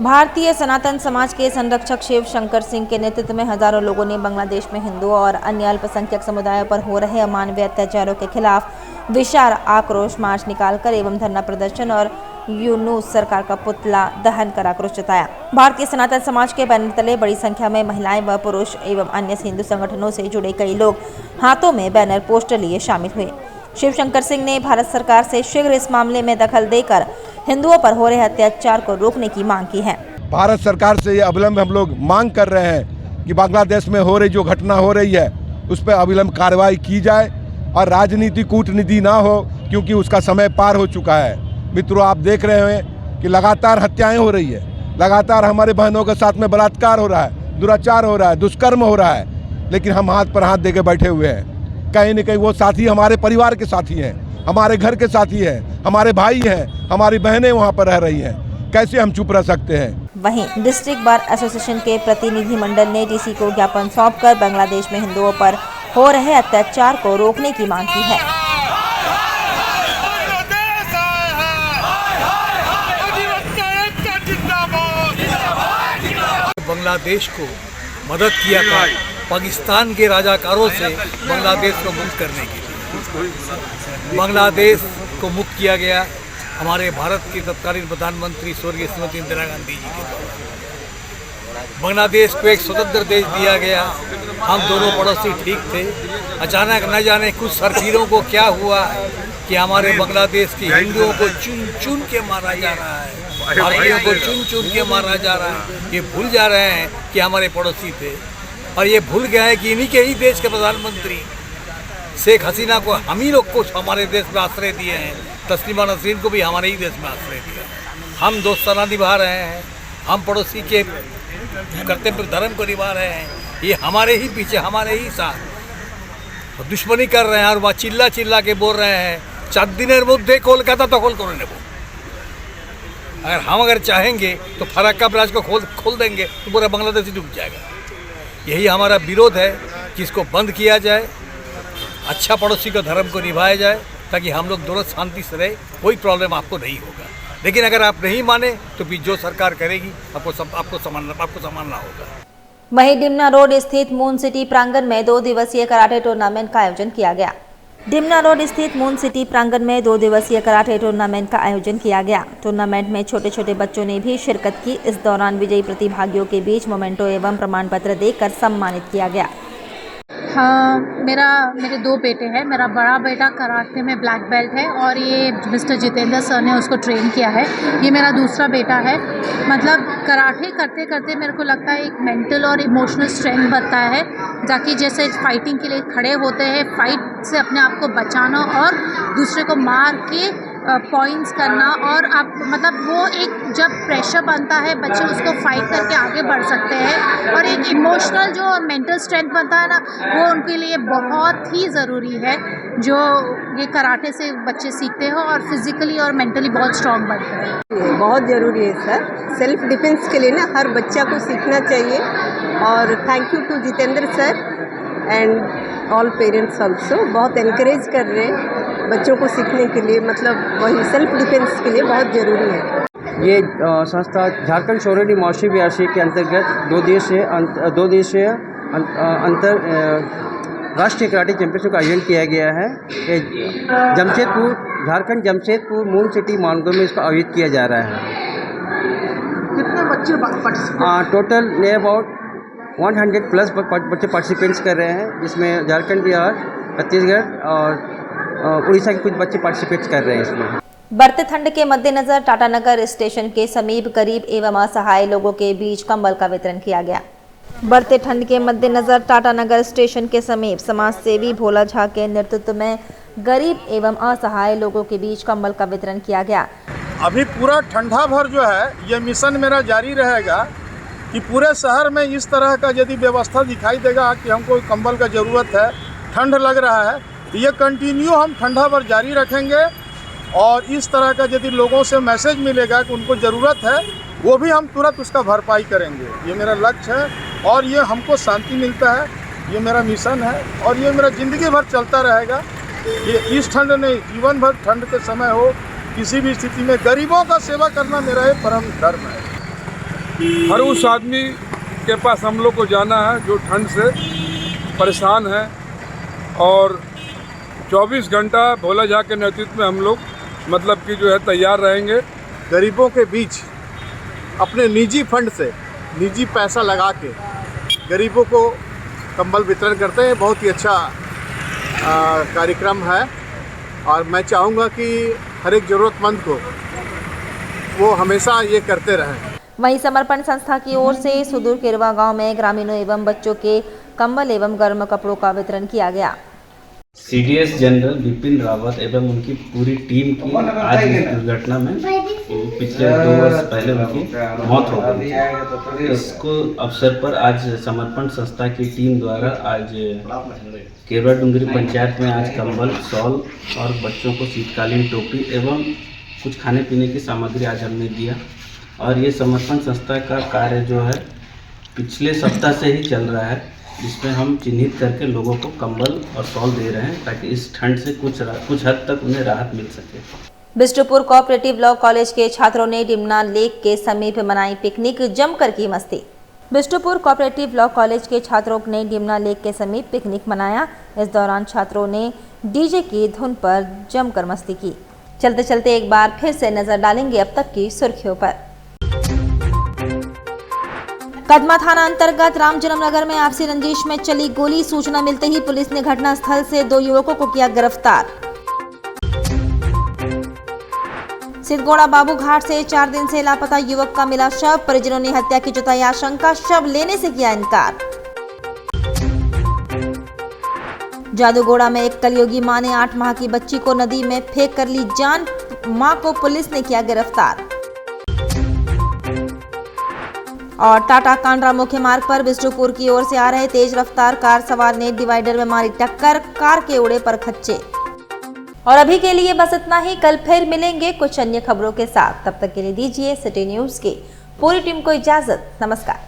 भारतीय सनातन समाज के संरक्षक शिव शंकर सिंह के नेतृत्व में हजारों लोगों ने बांग्लादेश में हिंदुओं और अन्य अल्पसंख्यक समुदायों पर हो रहे अमानवीय अत्याचारों के खिलाफ विशाल आक्रोश मार्च निकालकर एवं धरना प्रदर्शन और यूनुस सरकार का पुतला दहन कर आक्रोश जताया। भारतीय सनातन समाज के बैनर तले बड़ी संख्या में महिलाएं व पुरुष एवं अन्य हिंदू संगठनों से जुड़े कई लोग हाथों में बैनर पोस्टर लिए शामिल हुए। शिवशंकर सिंह ने भारत सरकार से शीघ्र इस मामले में दखल देकर हिंदुओं पर हो रहे अत्याचार को रोकने की मांग की है। भारत सरकार से ये अविलंब हम लोग मांग कर रहे हैं कि बांग्लादेश में हो रही जो घटना हो रही है उस पर अविलंब कार्रवाई की जाए और राजनीति कूटनीति ना हो, क्योंकि उसका समय पार हो चुका है। मित्रों, आप देख रहे हैं कि लगातार हत्याएं हो रही है, लगातार हमारे बहनों के साथ में बलात्कार हो रहा है, दुराचार हो रहा है, दुष्कर्म हो रहा है, लेकिन हम हाथ पर हाथ देके बैठे हुए हैं। कहीं न कहीं वो साथी हमारे परिवार के साथी हैं, हमारे घर के साथी हैं, हमारे भाई हैं, हमारी बहनें वहाँ पर रह रही हैं। कैसे हम चुप रह सकते हैं? वहीं डिस्ट्रिक्ट बार एसोसिएशन के प्रतिनिधि मंडल ने डीसी को ज्ञापन सौंपकर बांग्लादेश में हिंदुओं पर हो रहे अत्याचार को रोकने की मांग की है। बांग्लादेश को मदद किया था पाकिस्तान के राजाकारों से बांग्लादेश को मुक्त करने के लिए। बांग्लादेश को मुक्त किया गया हमारे भारत की तत्कालीन प्रधानमंत्री स्वर्गीय श्रीमती इंदिरा गांधी जी के द्वारा। बांग्लादेश को एक स्वतंत्र देश दिया गया। हम दोनों पड़ोसी ठीक थे। अचानक न जाने कुछ सरकीरों को क्या हुआ कि हमारे बांग्लादेश के हिंदुओं को चुन चुन के मारा जा रहा है, भारतीयों को चुन चुन के मारा जा रहा है। ये भूल जा रहे हैं कि हमारे पड़ोसी थे, और ये भूल गए हैं कि इन्हीं के ही देश के प्रधानमंत्री शेख हसीना को हम ही लोग को हमारे देश में आश्रय दिए हैं, तस्लीमा नसरीन को भी हमारे ही देश में आश्रय दिया है। हम दोस्ताना निभा रहे हैं, हम पड़ोसी के कर्तव्य धर्म को निभा रहे हैं। ये हमारे ही पीछे, हमारे ही साथ दुश्मनी कर रहे हैं और वहाँ चिल्ला चिल्ला के बोल रहे हैं 4 दिनेर मध्य कोलकाता दखल कर नेब। अगर चाहेंगे तो फराक्का ब्रांच को खोल देंगे तो पूरा बांग्लादेश ही डूब जाएगा। यही हमारा विरोध है कि इसको बंद किया जाए, अच्छा पड़ोसी का धर्म को निभाया जाए, ताकि हम लोग दोनों शांति से रहे। कोई प्रॉब्लम आपको नहीं होगा। लेकिन अगर आप नहीं माने तो फिर जो सरकार करेगी आपको संभालना होगा। वहीं डिमना रोड स्थित मून सिटी प्रांगण में 2 दिवसीय कराटे टूर्नामेंट का आयोजन किया गया। डिमना रोड स्थित मून सिटी प्रांगण में 2 दिवसीय कराटे टूर्नामेंट का आयोजन किया गया। टूर्नामेंट में छोटे छोटे बच्चों ने भी शिरकत की। इस दौरान विजयी प्रतिभागियों के बीच मोमेंटो एवं प्रमाण पत्र देकर सम्मानित किया गया। हाँ, मेरे 2 बेटे हैं। मेरा बड़ा बेटा कराटे में ब्लैक बेल्ट है और ये मिस्टर जितेंद्र सर ने उसको ट्रेन किया है। ये मेरा दूसरा बेटा है। मतलब कराटे करते करते मेरे को लगता है एक मेंटल और इमोशनल स्ट्रेंथ बनता है, जाकि जैसे फाइटिंग के लिए खड़े होते हैं, फाइट से अपने आप को बचाना और दूसरे को मार के पॉइंट्स करना, और आप मतलब वो एक जब प्रेशर बनता है बच्चे उसको फाइट करके आगे बढ़ सकते हैं, और एक इमोशनल जो मेंटल स्ट्रेंथ बनता है ना, वो उनके लिए बहुत ही ज़रूरी है, जो ये कराटे से बच्चे सीखते हो और फिज़िकली और मेंटली बहुत स्ट्रॉन्ग बनते हैं। बहुत ज़रूरी है सर, सेल्फ डिफेंस के लिए ना हर बच्चा को सीखना चाहिए। और thank you to Jitendra sir and all parents also, बहुत एनकरेज कर रहे हैं बच्चों को सीखने के लिए, मतलब वही सेल्फ डिफेंस के लिए बहुत ज़रूरी है। ये संस्था झारखंड शौर्य मौसी व्यासी के अंतर्गत 2 दिवसीय अंतर राष्ट्रीय कराटे चैंपियनशिप का आयोजन किया गया है। ये झारखंड जमशेदपुर मून सिटी मानगो में इसका आयोजित किया जा रहा है। कितने बच्चे पार्टिसिपेट? टोटल अबाउट 100 प्लस बच्चे पार्टिसिपेंट्स कर रहे हैं, जिसमें झारखंड, बिहार, छत्तीसगढ़ और उड़ीसा के कुछ बच्चे पार्टिसिपेट कर रहे हैं इसमें। बढ़ते ठंड के मद्देनजर टाटानगर स्टेशन के समीप गरीब एवं असहाय लोगों के बीच कंबल का वितरण किया गया। बढ़ते ठंड के मद्देनजर टाटानगर स्टेशन के समीप समाज सेवी भोला झा के नेतृत्व में गरीब एवं असहाय लोगों के बीच कंबल का वितरण किया गया। अभी पूरा ठंडा भर जो है ये मिशन मेरा जारी रहेगा कि पूरे शहर में इस तरह का यदि व्यवस्था दिखाई देगा कि हमको कंबल का ज़रूरत है, ठंड लग रहा है, तो ये कंटिन्यू हम ठंडा भर जारी रखेंगे। और इस तरह का यदि लोगों से मैसेज मिलेगा कि उनको ज़रूरत है, वो भी हम तुरंत उसका भरपाई करेंगे। ये मेरा लक्ष्य है और ये हमको शांति मिलता है, ये मेरा मिशन है और ये मेरा ज़िंदगी भर चलता रहेगा। ये इस ठंड नहीं, जीवन भर ठंड के समय हो, किसी भी स्थिति में गरीबों का सेवा करना मेरा एक परम धर्म है। हर उस आदमी के पास हम लोग को जाना है जो ठंड से परेशान है, और 24 घंटा भोला झा के नेतृत्व में हम लोग मतलब कि जो है तैयार रहेंगे गरीबों के बीच अपने निजी फंड से निजी पैसा लगा के गरीबों को कंबल वितरण करते हैं। बहुत ही अच्छा कार्यक्रम है और मैं चाहूँगा कि हर एक ज़रूरतमंद को वो हमेशा ये करते रहें। वहीं समर्पण संस्था की ओर से सुदूर केरवा गांव में ग्रामीणों एवं बच्चों के कंबल एवं गर्म कपड़ों का वितरण किया गया। सीडीएस जनरल बिपिन रावत एवं उनकी पूरी टीम की आज इस दुर्घटना में पिछले 2 वर्ष पहले उनकी मौत हो गई थी। इसको अवसर पर आज समर्पण संस्था की टीम द्वारा आज केरवा डुंगरी पंचायत में आज कंबल, शॉल और बच्चों को शीतकालीन टोपी एवं कुछ खाने पीने की सामग्री आज हमने दिया। और ये समर्पण संस्था का कार्य जो है पिछले सप्ताह से ही चल रहा है, जिसमें हम चिन्हित करके लोगों को कंबल और शॉल दे रहे हैं ताकि इस ठंड से कुछ हद तक उन्हें राहत मिल सके। बिष्टुपुर कोऑपरेटिव लॉ कॉलेज के छात्रों ने डिमना लेक के समीप मनाई पिकनिक, जमकर की मस्ती। बिष्टुपुर कोऑपरेटिव लॉ कॉलेज के छात्रों ने डिमना लेक के समीप पिकनिक मनाया। इस दौरान छात्रों ने डीजे की धुन पर जमकर मस्ती की। चलते चलते एक बार फिर से नजर डालेंगे अब तक की सुर्खियों पर। कदमा थाना अंतर्गत रामजन्म नगर में आपसी रंजिश में चली गोली, सूचना मिलते ही पुलिस ने घटनास्थल से 2 युवकों को किया गिरफ्तार। सिद्धगोड़ा बाबू घाट से 4 दिन से लापता युवक का मिला शव, परिजनों ने हत्या की जताई आशंका, शव लेने से किया इनकार। जादूगोड़ा में एक कलयुगी मां ने 8 माह की बच्ची को नदी में फेंक कर ली जान, मां को पुलिस ने किया गिरफ्तार। और टाटा कांड्रा मुख्य मार्ग पर बिष्टुपुर की ओर से आ रहे तेज रफ्तार कार सवार ने डिवाइडर में मारी टक्कर, कार के उड़े पर खच्चे। और अभी के लिए बस इतना ही, कल फिर मिलेंगे कुछ अन्य खबरों के साथ। तब तक के लिए दीजिए सिटी न्यूज की पूरी टीम को इजाजत। नमस्कार।